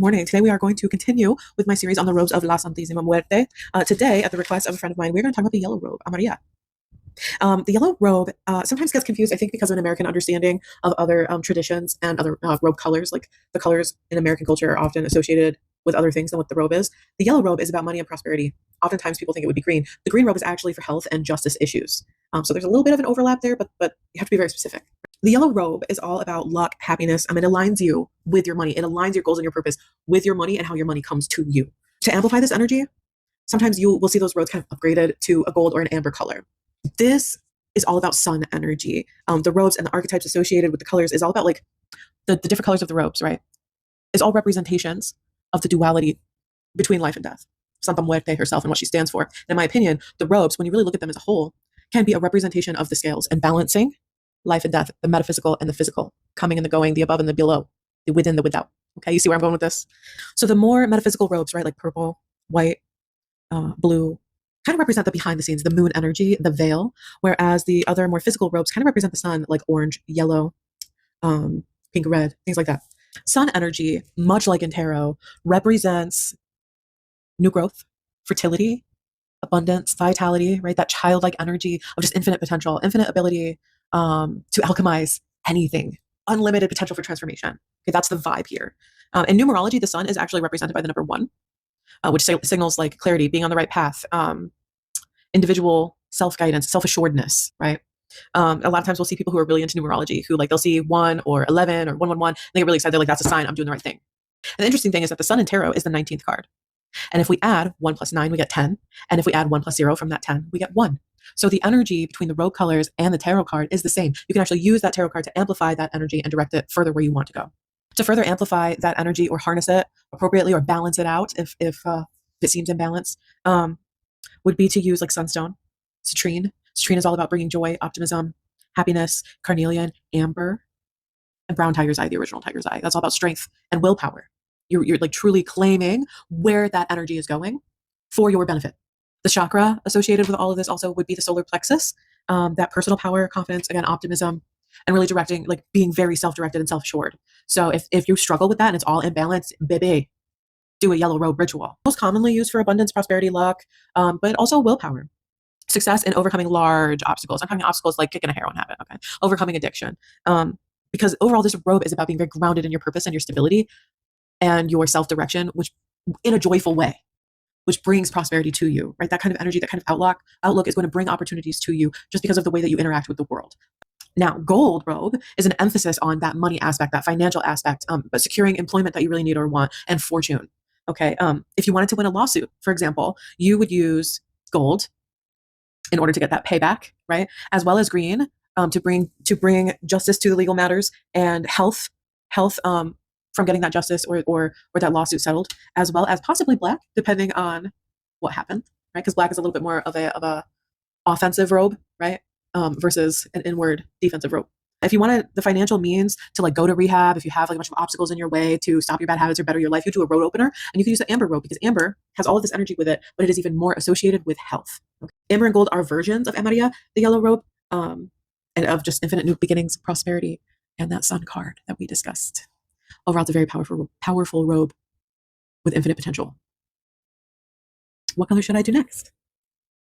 Morning. Today we are going to continue with my series on the robes of La Santisima Muerte. Today, at the request of a friend of mine, we're going to talk about the yellow robe, Amarilla. The yellow robe sometimes gets confused, I think, because of an American understanding of other traditions and other robe colors. Like the colors in American culture are often associated with other things than what the robe is. The yellow robe is about money and prosperity. Oftentimes people think it would be green. The green robe is actually for health and justice issues. So there's a little bit of an overlap there, but you have to be very specific. The yellow robe is all about luck, happiness. It aligns you with your money. It aligns your goals and your purpose with your money and how your money comes to you. To amplify this energy, sometimes you will see those robes kind of upgraded to a gold or an amber color. This is all about sun energy. The robes and the archetypes associated with the colors is all about like the different colors of the robes, right? It's all representations of the duality between life and death. Santa Muerte herself and what she stands for. And in my opinion, the robes, when you really look at them as a whole, can be a representation of the scales and balancing life and death, the metaphysical and the physical, coming and the going, the above and the below, the within, the without. Okay, you see where I'm going with this? So the more metaphysical robes, right, like purple, white, blue, kind of represent the behind the scenes, the moon energy, the veil, whereas the other more physical robes kind of represent the sun, like orange, yellow, pink, red, things like that. Sun energy, much like in tarot, represents new growth, fertility, abundance, vitality, right? That childlike energy of just infinite potential, infinite ability to alchemize anything, unlimited potential for transformation. Okay, that's the vibe here. In numerology, the sun is actually represented by the number 1, which signals like clarity, being on the right path, individual self-guidance, self-assuredness, right? A lot of times we'll see people who are really into numerology who like they'll see 1 or 11 or 111, and they get really excited. They're like, that's a sign I'm doing the right thing. And the interesting thing is that the sun in tarot is the 19th card. And if we add 1 plus 9, we get 10. And if we add 1 plus 0 from that 10, we get 1. So the energy between the robe colors and the tarot card is the same. You can actually use that tarot card to amplify that energy and direct it further where you want to go. To further amplify that energy or harness it appropriately or balance it out if it seems imbalanced, would be to use like sunstone, citrine. Citrine is all about bringing joy, optimism, happiness, carnelian, amber, and brown tiger's eye, the original tiger's eye. That's all about strength and willpower. You're like truly claiming where that energy is going for your benefit. The chakra associated with all of this also would be the solar plexus, that personal power, confidence, again, optimism, and really directing, like being very self-directed and self-assured. So if you struggle with that and it's all imbalanced, baby, do a yellow robe ritual. Most commonly used for abundance, prosperity, luck, but also willpower. Success in overcoming large obstacles. I'm talking obstacles like kicking a heroin habit, okay? Overcoming addiction. Because overall, this robe is about being very grounded in your purpose and your stability and your self-direction, which in a joyful way, which brings prosperity to you, right? That kind of energy, that kind of outlook is going to bring opportunities to you just because of the way that you interact with the world. Now, gold robe is an emphasis on that money aspect, that financial aspect, but securing employment that you really need or want, and fortune. Okay, if you wanted to win a lawsuit, for example, you would use gold in order to get that payback, right? As well as green to bring justice to the legal matters, and health from getting that justice or that lawsuit settled, as well as possibly black, depending on what happened, right? Because black is a little bit more of a offensive robe, right? Versus an inward defensive robe. If you wanted the financial means to like go to rehab, if you have like a bunch of obstacles in your way to stop your bad habits or better your life, you do a road opener, and you can use the amber robe because amber has all of this energy with it, but it is even more associated with health. Okay. Amber and gold are versions of Amarilla, the yellow robe, and of just infinite new beginnings, prosperity, and that sun card that we discussed. Overall, it's a very powerful robe with infinite potential. What color should I do next?